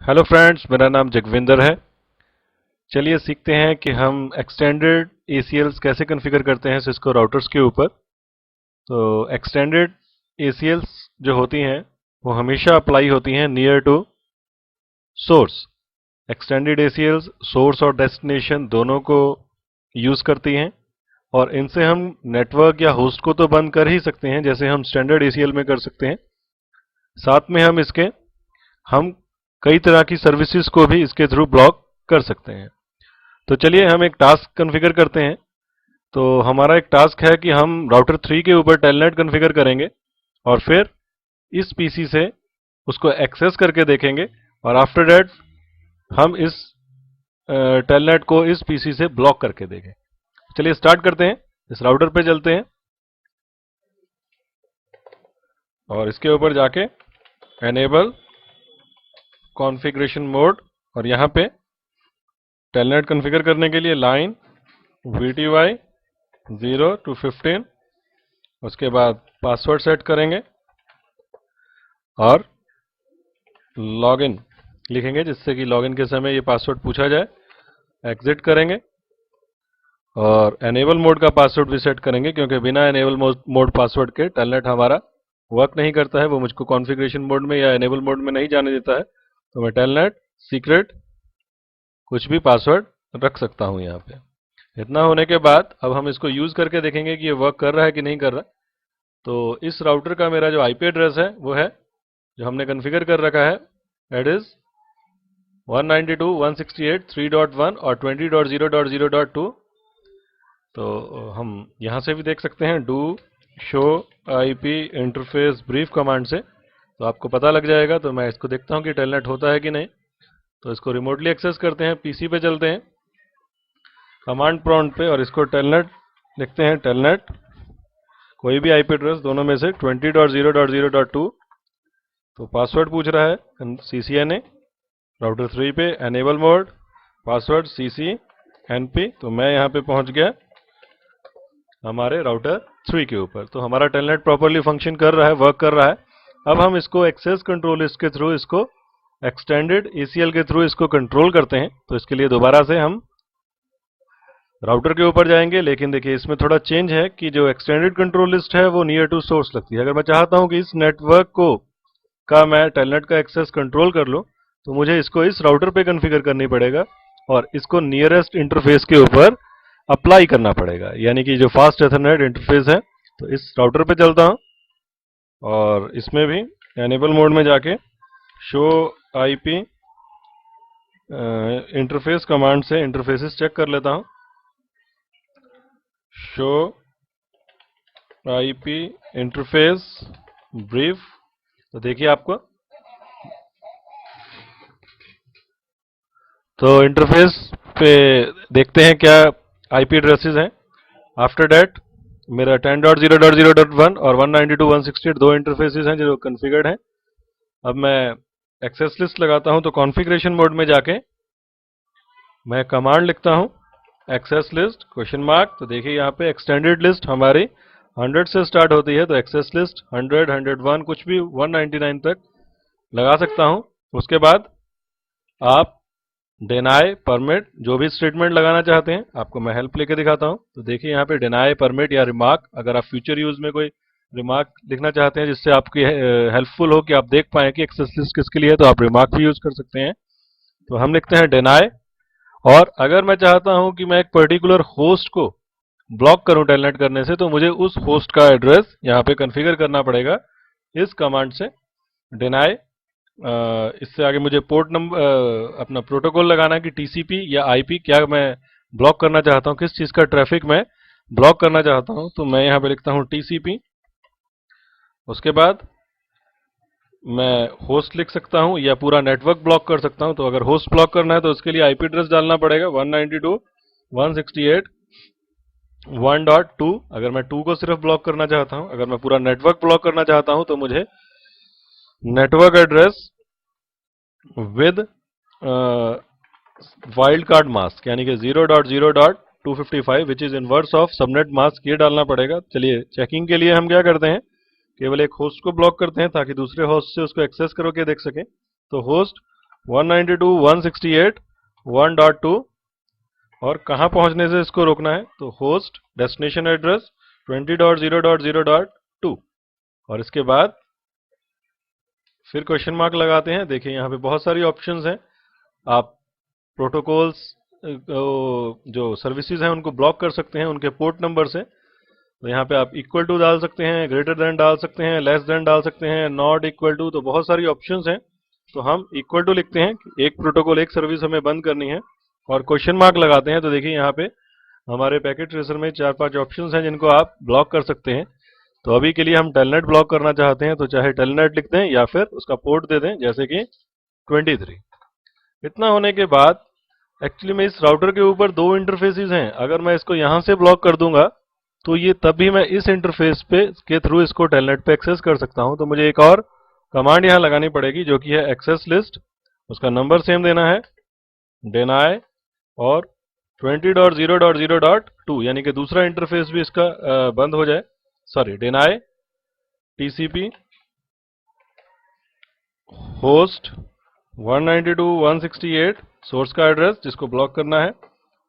Hello friends, मेरा नाम जगविंदर है। चलिए सीखते हैं कि हम एक्सटेंडेड ACLs कैसे कॉन्फ़िगर करते हैं सिस्को राउटर्स के ऊपर। तो एक्सटेंडेड ACLs जो होती हैं वो हमेशा अप्लाई होती हैं near to source. Extended ACLs source और डेस्टिनेशन दोनों को यूज़ करती हैं और इनसे हम नेटवर्क या होस्ट को तो बंद कर ही सकते हैं जैसे हम स्टैंडर्ड ACL में कर सकते हैं। साथ में हम कई तरह की सर्विसेज को भी इसके थ्रू ब्लॉक कर सकते हैं। तो चलिए हम एक टास्क कॉन्फ़िगर करते हैं। तो हमारा एक टास्क है कि हम राउटर 3 के ऊपर टेलनेट कॉन्फ़िगर करेंगे और फिर इस पीसी से उसको एक्सेस करके देखेंगे और आफ्टर दैट हम इस टेलनेट को इस पीसी से ब्लॉक करके देखें। चलिए स्टार्ट करते हैं। इस राउटर पे चलते हैं और इसके ऊपर जाके एनेबल कॉन्फ़िगरेशन मोड और यहाँ पे टेलनेट कॉन्फ़िगर करने के लिए लाइन VTY 0 to 15, उसके बाद पासवर्ड सेट करेंगे और लॉगिन लिखेंगे जिससे कि लॉगिन के समय ये पासवर्ड पूछा जाए। एग्जिट करेंगे और एनेबल मोड का पासवर्ड भी सेट करेंगे क्योंकि बिना एनेबल मोड पासवर्ड के टेलनेट हमारा वर्क नहीं करता है, वो मुझको कॉन्फ़िगरेशन मोड में या एनेबल मोड में नहीं जाने देता है। तो मैं टेलनेट सीक्रेट कुछ भी पासवर्ड रख सकता हूँ यहाँ पे। इतना होने के बाद अब हम इसको यूज़ करके देखेंगे कि ये वर्क कर रहा है कि नहीं कर रहा। तो इस राउटर का मेरा जो IP एड्रेस है वो है जो हमने कॉन्फ़िगर कर रखा है, दैट इज 192.168.3.1 और 20.0.0.2। तो हम यहाँ से भी देख सकते हैं do show IP interface brief command से, तो आपको पता लग जाएगा। तो मैं इसको देखता हूँ कि टेलनेट होता है कि नहीं। तो इसको रिमोटली एक्सेस करते हैं, पीसी पे चलते हैं कमांड प्रॉम्प्ट पे और इसको टेलनेट लिखते हैं। टेलनेट कोई भी IP एड्रेस दोनों में से 20.0.0.2। तो पासवर्ड पूछ रहा है CCNA राउटर 3 पे, एनेबल मोड पासवर्ड CCNP। तो मैं यहाँ पे पहुँच गया हमारे राउटर 3 के ऊपर। तो हमारा टेलनेट प्रॉपर्ली फंक्शन कर रहा है, वर्क कर रहा है। अब हम इसको एक्सेस कंट्रोल लिस्ट के थ्रू इसको एक्सटेंडेड ACL के थ्रू इसको कंट्रोल करते हैं। तो इसके लिए दोबारा से हम राउटर के ऊपर जाएंगे, लेकिन देखिए इसमें थोड़ा चेंज है कि जो एक्सटेंडेड कंट्रोल लिस्ट है वो नियर टू सोर्स लगती है। अगर मैं चाहता हूं कि इस नेटवर्क को का मैं टेलनेट का एक्सेस कंट्रोल कर लूं तो मुझे इसको इस राउटर पे कॉन्फ़िगर करनी पड़ेगा और इसको नियरेस्ट इंटरफेस के ऊपर अप्लाई करना पड़ेगा, यानी कि जो फास्ट एथरनेट इंटरफेस है। तो इस राउटर पे चलता हूं और इसमें भी एनेबल मोड में जाके शो IP इंटरफेस कमांड से इंटरफेसेस चेक कर लेता हूं। Show IP interface brief. तो देखिए आपको तो इंटरफेस पे देखते हैं क्या IP एड्रेसेस हैं। आफ्टर दैट मेरा 10.0.0.1 और 192.168 दो इंटरफेसेस हैं जो कॉन्फ़िगर्ड हैं। अब मैं एक्सेस लिस्ट लगाता हूं तो कॉन्फ़िगरेशन मोड में जाके मैं कमांड लिखता हूं एक्सेस लिस्ट क्वेश्चन मार्क। तो देखिए यहाँ पे एक्सटेंडेड लिस्ट हमारी 100 से स्टार्ट होती है, तो एक्सेस लिस्ट 100, 101 कुछ भी 199 तक लगा सकता हूं। उसके बाद आप डिनाई परमिट जो भी स्टेटमेंट लगाना चाहते हैं, आपको मैं हेल्प लेके दिखाता हूं। तो देखिए यहाँ पे डिनाई परमिट या रिमार्क, अगर आप फ्यूचर यूज में कोई रिमार्क लिखना चाहते हैं जिससे आपकी हेल्पफुल हो कि आप देख पाएं कि एक्सेस लिस्ट किसके लिए है, तो आप रिमार्क भी यूज कर सकते हैं। तो हम लिखते हैं डिनाई। और अगर मैं चाहता हूं कि मैं एक पर्टिकुलर होस्ट को ब्लॉक करूं टेलनेट करने से, तो मुझे उस होस्ट का एड्रेस यहाँ पे कॉन्फ़िगर करना पड़ेगा इस कमांड से डिनाई। इससे आगे मुझे पोर्ट नंबर अपना प्रोटोकॉल लगाना है कि TCP या IP क्या मैं ब्लॉक करना चाहता हूं, किस चीज का ट्रैफिक मैं ब्लॉक करना चाहता हूं। तो मैं यहां पे लिखता हूं TCP। उसके बाद मैं होस्ट लिख सकता हूं या पूरा नेटवर्क ब्लॉक कर सकता हूं। तो अगर होस्ट ब्लॉक करना है तो उसके लिए IP एड्रेस डालना पड़ेगा 192.168.1.2। अगर मैं 2 को सिर्फ ब्लॉक करना चाहता हूं, अगर मैं पूरा नेटवर्क ब्लॉक करना चाहता हूं तो मुझे network address with wild card mask यानी कि 0.0.255 which is inverse of subnet mask ये डालना पड़ेगा। चलिए चेकिंग के लिए हम क्या करते हैं, केवल एक होस्ट को ब्लॉक करते हैं ताकि दूसरे होस्ट से उसको एक्सेस करके देख सके। तो होस्ट 192.168.1.2 और कहाँ पहुंचने से इसको रोकना है, तो होस्ट डेस्टिनेशन एड्रेस 20.0.0.2 और इसके बाद फिर क्वेश्चन मार्क लगाते हैं। देखिए यहाँ पे बहुत सारी ऑप्शंस हैं, आप प्रोटोकॉल्स जो सर्विसेज हैं उनको ब्लॉक कर सकते हैं उनके पोर्ट नंबर से। तो यहाँ पे आप इक्वल टू डाल सकते हैं, ग्रेटर देन डाल सकते हैं, लेस देन डाल सकते हैं, नॉट इक्वल टू, तो बहुत सारी ऑप्शंस हैं। तो हम इक्वल टू लिखते हैं, एक प्रोटोकॉल एक सर्विस हमें बंद करनी है और क्वेश्चन मार्क लगाते हैं। तो देखिए यहाँ पे हमारे पैकेट ट्रेसर में 4-5 ऑप्शंस हैं जिनको आप ब्लॉक कर सकते हैं। तो अभी के लिए हम टेलनेट ब्लॉक करना चाहते हैं तो चाहे टेलनेट लिख दें या फिर उसका पोर्ट दे दें जैसे कि 23। इतना होने के बाद एक्चुअली में इस राउटर के ऊपर 2 इंटरफेसेस हैं, अगर मैं इसको यहां से ब्लॉक कर दूंगा तो ये तभी मैं इस इंटरफेस पे के थ्रू इसको टेलनेट पे एक्सेस कर सकता हूं। तो मुझे एक और कमांड यहां लगानी पड़ेगी जो कि है एक्सेस लिस्ट, उसका नंबर सेम देना है, डिनाई और 20.0.0.2 यानी कि दूसरा इंटरफेस भी इसका बंद हो जाए, sorry deny TCP host 192.168 source का एड्रेस जिसको ब्लॉक करना है,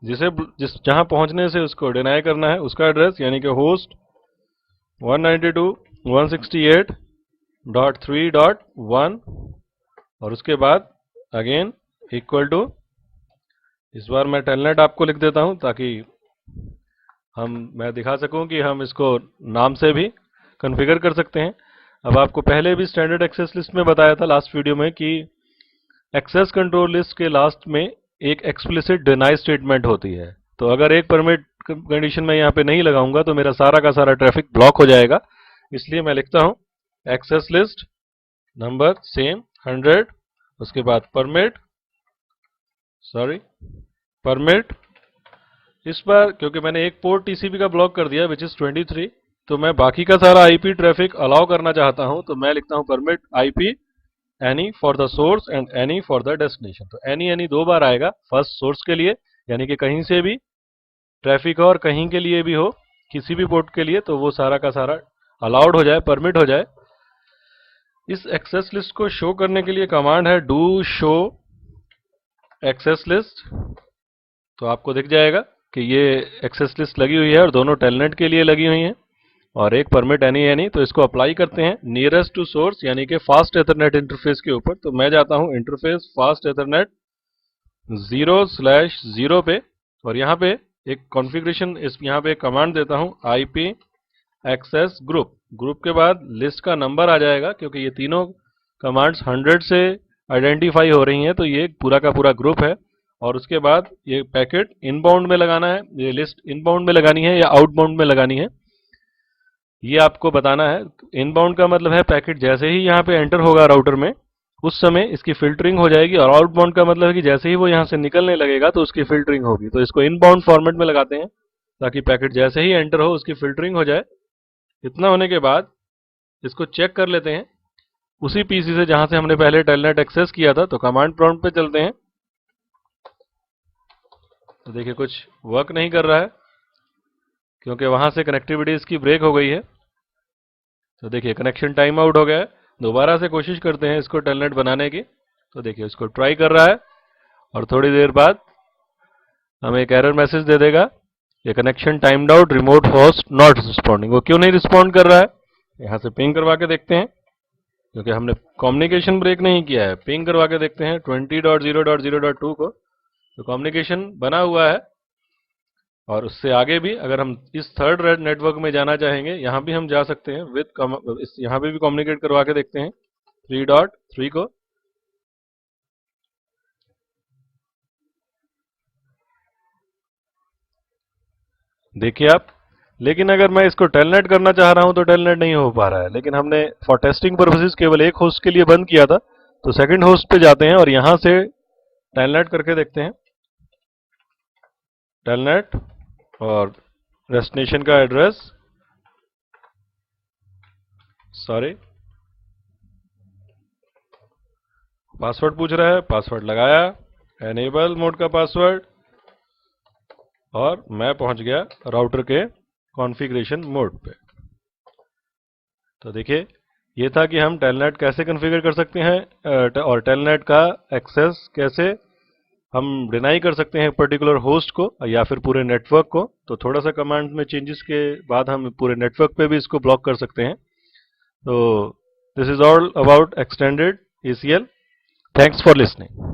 जहां पहुंचने से उसको डिनाई करना है उसका एड्रेस यानी कि होस्ट 192.168.3.1 और उसके बाद अगेन इक्वल टू, इस बार मैं टेलनेट आपको लिख देता हूं ताकि मैं दिखा सकूं कि हम इसको नाम से भी कॉन्फ़िगर कर सकते हैं। अब आपको पहले भी स्टैंडर्ड एक्सेस लिस्ट में बताया था लास्ट वीडियो में कि एक्सेस कंट्रोल लिस्ट के लास्ट में एक एक्सप्लिसिट डिनाई स्टेटमेंट होती है। तो अगर एक परमिट कंडीशन में यहाँ पे नहीं लगाऊंगा तो मेरा सारा का सारा ट्रैफिक ब्लॉक हो जाएगा। इसलिए मैं लिखता हूं एक्सेस लिस्ट नंबर सेम 100, उसके बाद परमिट इस बार क्योंकि मैंने एक पोर्ट टीसीपी का ब्लॉक कर दिया विच इज 23, तो मैं बाकी का सारा आईपी ट्रैफिक अलाउ करना चाहता हूं। तो मैं लिखता हूं permit IP any for the source and any for the destination. तो एनी 2 बार आएगा, फर्स्ट सोर्स के लिए यानी कि कहीं से भी ट्रैफिक हो और कहीं के लिए भी हो, किसी भी पोर्ट के लिए, तो वो सारा का सारा अलाउड हो जाए, परमिट हो जाए। इस एक्सेस लिस्ट को शो करने के लिए कमांड है डू शो एक्सेस लिस्ट। तो आपको दिख जाएगा कि ये एक्सेस लिस्ट लगी हुई है और दोनों टेलनेट के लिए लगी हुई हैं और एक परमिट एनी। तो इसको अप्लाई करते हैं नियरेस्ट टू सोर्स यानी कि फास्ट एथरनेट इंटरफेस के ऊपर। तो मैं जाता हूं इंटरफेस फास्ट एथरनेट 0/0 पे और यहाँ पे एक कॉन्फ़िगरेशन, यहाँ पे एक कमांड देता हूं आईपी एक्सेस ग्रुप के बाद लिस्ट का नंबर आ जाएगा क्योंकि ये तीनों कमांड्स 100 से आइडेंटिफाई हो रही हैं, तो ये पूरा का पूरा ग्रुप है। और उसके बाद ये पैकेट इनबाउंड में लगाना है, ये लिस्ट इनबाउंड में लगानी है या आउटबाउंड में लगानी है, ये आपको बताना है। इनबाउंड का मतलब है पैकेट जैसे ही यहाँ पे एंटर होगा राउटर में उस समय इसकी फिल्टरिंग हो जाएगी, और आउटबाउंड का मतलब है कि जैसे ही वो यहाँ से निकलने लगेगा तो उसकी फिल्टरिंग होगी। तो इसको इनबाउंड फॉर्मेट में लगाते हैं ताकि पैकेट जैसे ही एंटर हो उसकी फिल्टरिंग हो जाए। इतना होने के बाद इसको चेक कर लेते हैं उसी पीसी से जहां से हमने पहले टेलनेट एक्सेस किया था। तो कमांड प्रॉम्प्ट पे चलते हैं, तो देखिए कुछ वर्क नहीं कर रहा है क्योंकि वहां से कनेक्टिविटी इसकी ब्रेक हो गई है। तो देखिए कनेक्शन टाइम आउट हो गया है। दोबारा से कोशिश करते हैं इसको टेलनेट बनाने की। तो देखिए इसको ट्राई कर रहा है और थोड़ी देर बाद हमें एक एरर मैसेज दे देगा, ये connection timed out, remote host not responding. वो क्यों नहीं रिस्पॉन्ड कर रहा है, यहां से पिंग करवा के देखते हैं क्योंकि हमने कम्युनिकेशन ब्रेक नहीं किया है। पिंग करवा के देखते हैं 20.0.0.2 को, तो कम्युनिकेशन बना हुआ है। और उससे आगे भी अगर हम इस थर्ड नेटवर्क में जाना चाहेंगे, यहां भी हम जा सकते हैं विद यहां पे भी कम्युनिकेट करवा के देखते हैं 3.3 को। देखिए आप, लेकिन अगर मैं इसको टेलनेट करना चाह रहा हूं तो टेलनेट नहीं हो पा रहा है। लेकिन हमने फॉर टेस्टिंग पर्पसेस केवल एक होस्ट के लिए बंद किया था, तो सेकंड होस्ट पे जाते हैं और यहां से टेलनेट करके देखते हैं। टेलनेट और डेस्टिनेशन का एड्रेस, सॉरी पासवर्ड पूछ रहा है, पासवर्ड लगाया, एनेबल मोड का पासवर्ड, और मैं पहुंच गया राउटर के कॉन्फ़िगरेशन मोड पे। तो देखिए ये था कि हम टेलनेट कैसे कॉन्फ़िगर कर सकते हैं और टेलनेट का एक्सेस कैसे हम डिनाई कर सकते हैं पर्टिकुलर होस्ट को या फिर पूरे नेटवर्क को। तो थोड़ा सा कमांड में चेंजेस के बाद हम पूरे नेटवर्क पे भी इसको ब्लॉक कर सकते हैं। तो this is all about extended ACL। Thanks for listening.